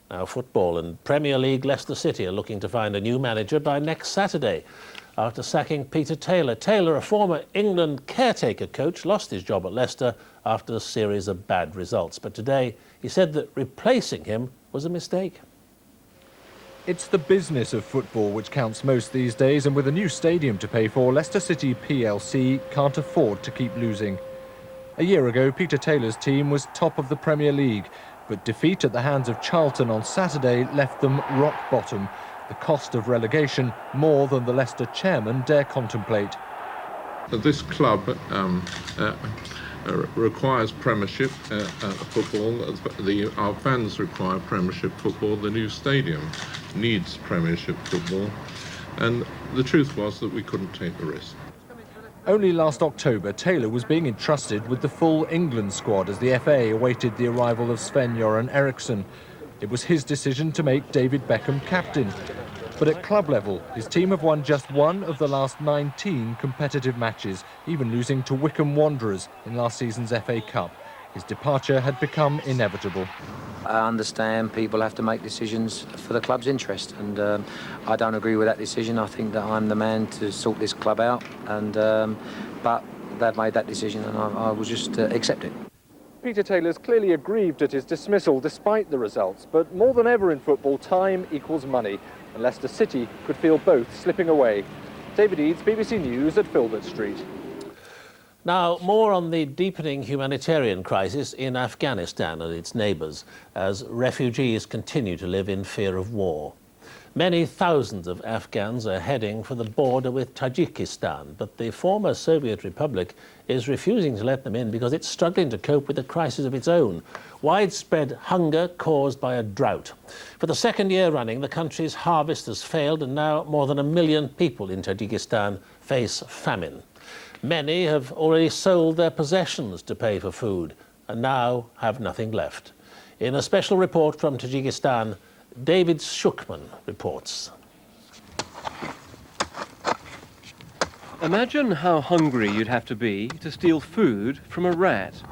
Now football and Premier League. Leicester City are looking to find a new manager by next Saturday after sacking Peter Taylor. Taylor, a former England caretaker coach, lost his job at Leicester after a series of bad results. But today he said that replacing him was a mistake. It's the business of football which counts most these days, and with a new stadium to pay for, Leicester City plc can't afford to keep losing. A year ago, Peter Taylor's team was top of the Premier League, but defeat at the hands of Charlton on Saturday left them rock bottom. The cost of relegation more than the Leicester chairman dare contemplate. This club requires Premiership football. Our fans require Premiership football. The new stadium needs Premiership football. And the truth was that we couldn't take the risk. Only last October, Taylor was being entrusted with the full England squad as the FA awaited the arrival of Sven-Göran Eriksson. It was his decision to make David Beckham captain. But at club level, his team have won just one of the last 19 competitive matches, even losing to Wycombe Wanderers in last season's FA Cup. His departure had become inevitable. I understand people have to make decisions for the club's interest, and I don't agree with that decision. I think that I'm the man to sort this club out, and but they've made that decision, and I will just accept it. Peter Taylor's clearly aggrieved at his dismissal despite the results, but more than ever in football, time equals money, and Leicester City could feel both slipping away. David Eads, BBC News at Filbert Street. Now, more on the deepening humanitarian crisis in Afghanistan and its neighbours as refugees continue to live in fear of war. Many thousands of Afghans are heading for the border with Tajikistan, but the former Soviet Republic is refusing to let them in because it's struggling to cope with a crisis of its own. Widespread hunger caused by a drought. For the second year running, the country's harvest has failed, and now more than 1 million people in Tajikistan face famine. Many have already sold their possessions to pay for food and now have nothing left. In a special report from Tajikistan, David Shukman reports. Imagine how hungry you'd have to be to steal food from a rat.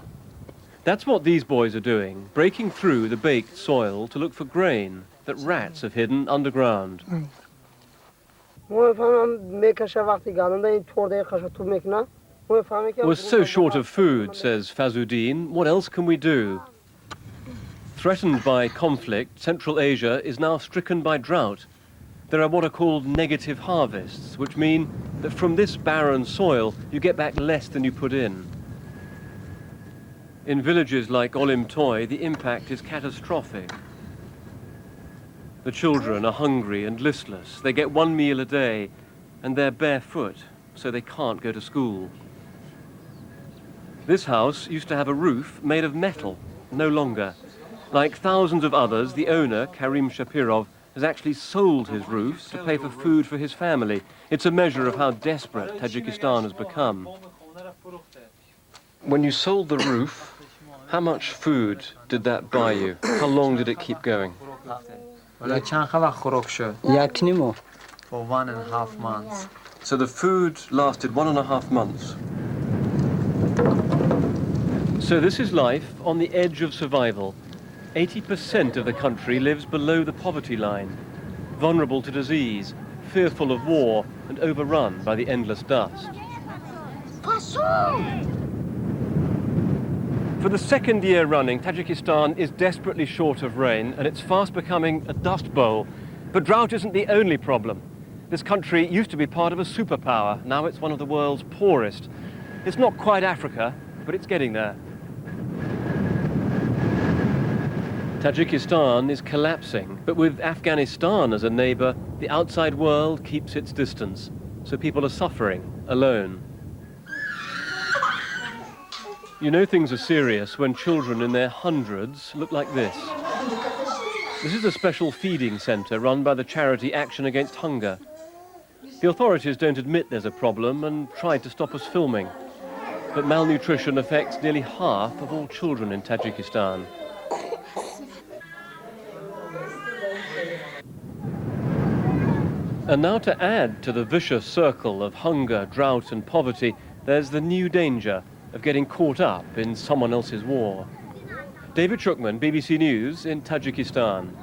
That's what these boys are doing, breaking through the baked soil to look for grain that rats have hidden underground. We're so short of food, says Fazuddin. What else can we do? Threatened by conflict, Central Asia is now stricken by drought. There are what are called negative harvests, which mean that from this barren soil, you get back less than you put in. In villages like Olim Toy, the impact is catastrophic. The children are hungry and listless. They get 1 meal a day, and they're barefoot, so they can't go to school. This house used to have a roof made of metal, no longer. Like thousands of others, the owner, Karim Shapirov, has actually sold his roof to pay for food for his family. It's a measure of how desperate Tajikistan has become. When you sold the roof, how much food did that buy you? How long did it keep going? For 1.5 months. So the food lasted 1.5 months. So this is life on the edge of survival. 80% of the country lives below the poverty line, vulnerable to disease, fearful of war, and overrun by the endless dust. For the second year running, Tajikistan is desperately short of rain, and it's fast becoming a dust bowl. But drought isn't the only problem. This country used to be part of a superpower. Now it's one of the world's poorest. It's not quite Africa, but it's getting there. Tajikistan is collapsing, but with Afghanistan as a neighbor, the outside world keeps its distance. So people are suffering alone. You know things are serious when children in their hundreds look like this. This is a special feeding center run by the charity Action Against Hunger. The authorities don't admit there's a problem and tried to stop us filming. But malnutrition affects nearly half of all children in Tajikistan. And now to add to the vicious circle of hunger, drought and poverty, there's the new danger of getting caught up in someone else's war. David Shukman, BBC News in Tajikistan.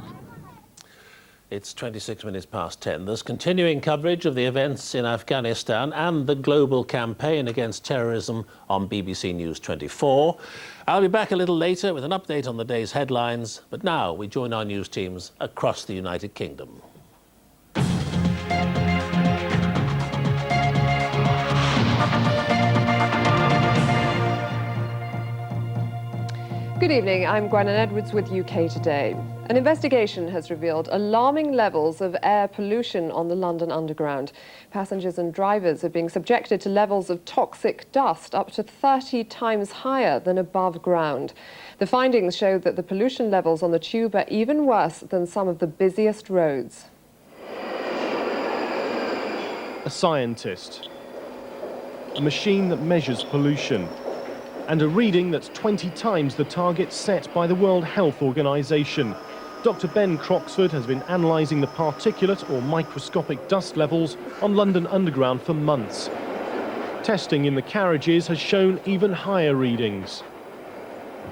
It's 26 minutes past 10. There's continuing coverage of the events in Afghanistan and the global campaign against terrorism on BBC News 24. I'll be back a little later with an update on the day's headlines, but now we join our news teams across the United Kingdom. Good evening, I'm Gwennan Edwards with UK Today. An investigation has revealed alarming levels of air pollution on the London Underground. Passengers and drivers are being subjected to levels of toxic dust up to 30 times higher than above ground. The findings show that the pollution levels on the tube are even worse than some of the busiest roads. A scientist, a machine that measures pollution, and a reading that's 20 times the target set by the World Health Organization. Dr. Ben Croxford has been analysing the particulate or microscopic dust levels on London Underground for months. Testing in the carriages has shown even higher readings.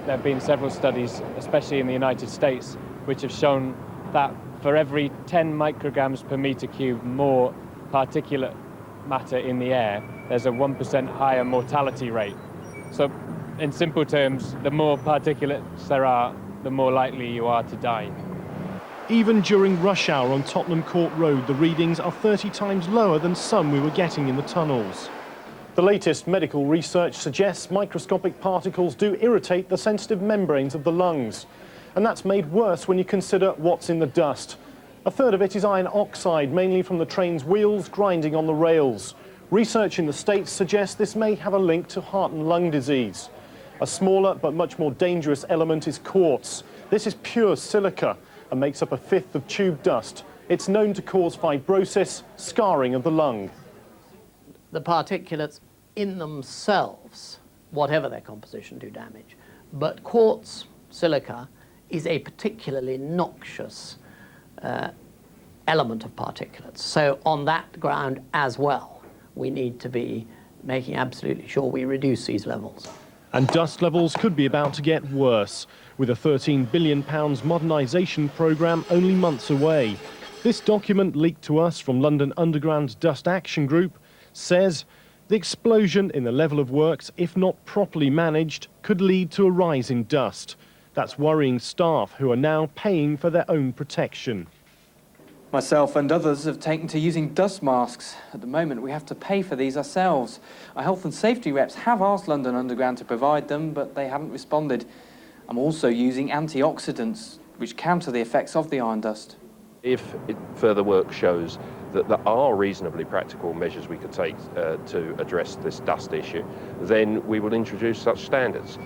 There have been several studies, especially in the United States, which have shown that for every 10 micrograms per metre cube more particulate matter in the air, there's a 1% higher mortality rate. So, in simple terms, the more particulates there are, the more likely you are to die. Even during rush hour on Tottenham Court Road, the readings are 30 times lower than some we were getting in the tunnels. The latest medical research suggests microscopic particles do irritate the sensitive membranes of the lungs. And that's made worse when you consider what's in the dust. A third of it is iron oxide, mainly from the train's wheels grinding on the rails. Research in the States suggests this may have a link to heart and lung disease. A smaller but much more dangerous element is quartz. This is pure silica and makes up a fifth of tube dust. It's known to cause fibrosis, scarring of the lung. The particulates in themselves, whatever their composition, do damage. But quartz, silica, is a particularly noxious element of particulates. So on that ground as well, we need to be making absolutely sure we reduce these levels. And dust levels could be about to get worse, with a £13 billion modernisation programme only months away. This document, leaked to us from London Underground's Dust Action Group, says the explosion in the level of works, if not properly managed, could lead to a rise in dust. That's worrying staff who are now paying for their own protection. Myself and others have taken to using dust masks. At the moment, we have to pay for these ourselves. Our health and safety reps have asked London Underground to provide them, but they haven't responded. I'm also using antioxidants, which counter the effects of the iron dust. If further work shows that there are reasonably practical measures we could take to address this dust issue, then we will introduce such standards.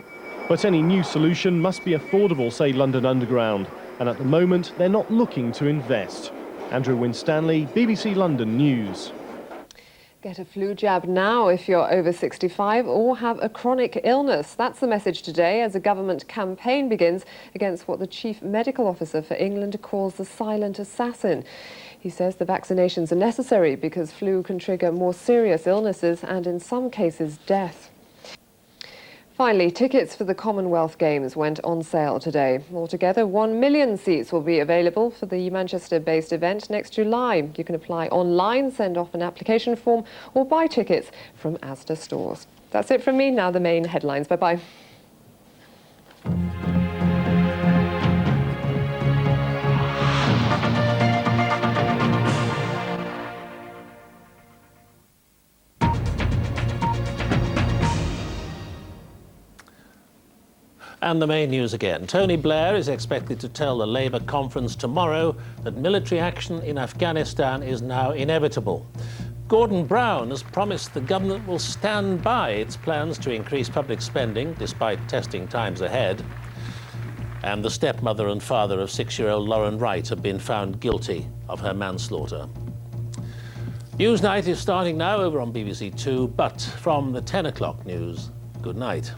But any new solution must be affordable, say London Underground, and at the moment they're not looking to invest. Andrew Winstanley, BBC London News. Get a flu jab now if you're over 65 or have a chronic illness. That's the message today as a government campaign begins against what the Chief Medical Officer for England calls the silent assassin. He says the vaccinations are necessary because flu can trigger more serious illnesses and in some cases death. Finally, tickets for the Commonwealth Games went on sale today. Altogether, 1 million seats will be available for the Manchester-based event next July. You can apply online, send off an application form, or buy tickets from Asda stores. That's it from me. Now the main headlines. Bye-bye. And the main news again. Tony Blair is expected to tell the Labour conference tomorrow that military action in Afghanistan is now inevitable. Gordon Brown has promised the government will stand by its plans to increase public spending despite testing times ahead. And the stepmother and father of 6-year-old Lauren Wright have been found guilty of her manslaughter. Newsnight is starting now over on BBC Two, but from the 10 o'clock news, good night.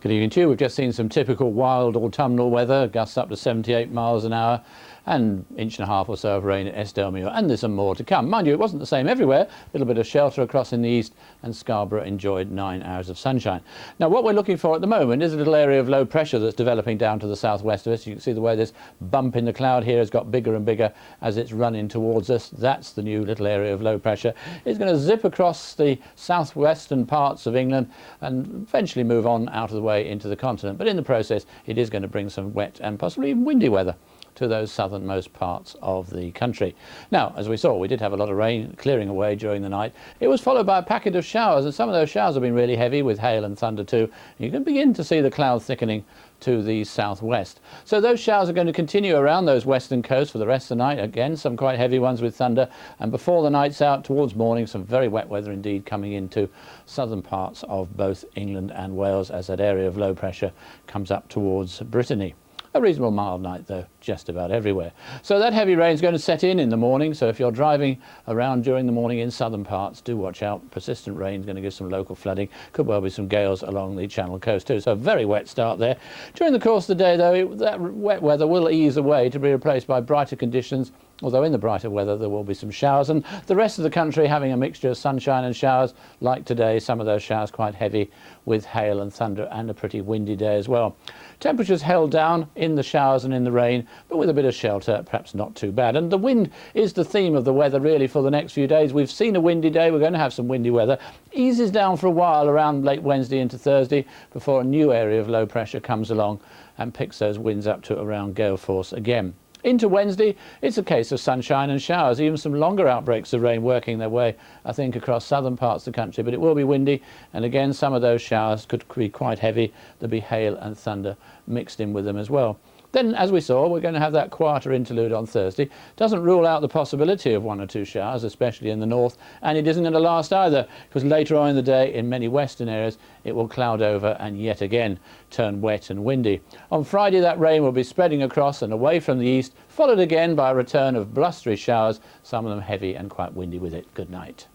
Good evening to you. We've just seen some typical wild autumnal weather, gusts up to 78 miles an hour. and inch and a half or so of rain at Esdelmuir, and there's some more to come. Mind you, it wasn't the same everywhere. A little bit of shelter across in the east, and Scarborough enjoyed 9 hours of sunshine. Now, what we're looking for at the moment is a little area of low pressure that's developing down to the southwest of us. You can see the way this bump in the cloud here has got bigger and bigger as it's running towards us. That's the new little area of low pressure. It's going to zip across the southwestern parts of England and eventually move on out of the way into the continent. But in the process, it is going to bring some wet and possibly even windy weather to those southernmost parts of the country. Now, as we saw, we did have a lot of rain clearing away during the night. It was followed by a packet of showers, and some of those showers have been really heavy with hail and thunder too. You can begin to see the cloud thickening to the southwest. So those showers are going to continue around those western coasts for the rest of the night. Again, some quite heavy ones with thunder, and before the night's out towards morning, some very wet weather indeed coming into southern parts of both England and Wales as that area of low pressure comes up towards Brittany. A reasonable mild night though, just about everywhere. So that heavy rain is going to set in the morning, so if you're driving around during the morning in southern parts, do watch out. Persistent rain is going to give some local flooding. Could well be some gales along the Channel coast too, so a very wet start there. During the course of the day though, that wet weather will ease away to be replaced by brighter conditions, although in the brighter weather there will be some showers, and the rest of the country having a mixture of sunshine and showers like today. Some of those showers quite heavy with hail and thunder, and a pretty windy day as well. Temperatures held down in the showers and in the rain, but with a bit of shelter, perhaps not too bad. And the wind is the theme of the weather really for the next few days. We've seen a windy day, we're going to have some windy weather. Eases down for a while around late Wednesday into Thursday before a new area of low pressure comes along and picks those winds up to around gale force again. Into Wednesday, it's a case of sunshine and showers, even some longer outbreaks of rain working their way, I think, across southern parts of the country. But it will be windy, and again, some of those showers could be quite heavy. There'll be hail and thunder mixed in with them as well. Then, as we saw, we're going to have that quieter interlude on Thursday. Doesn't rule out the possibility of 1 or 2 showers, especially in the north, and it isn't going to last either, because later on in the day, in many western areas, it will cloud over and yet again turn wet and windy. On Friday, that rain will be spreading across and away from the east, followed again by a return of blustery showers, some of them heavy and quite windy with it. Good night.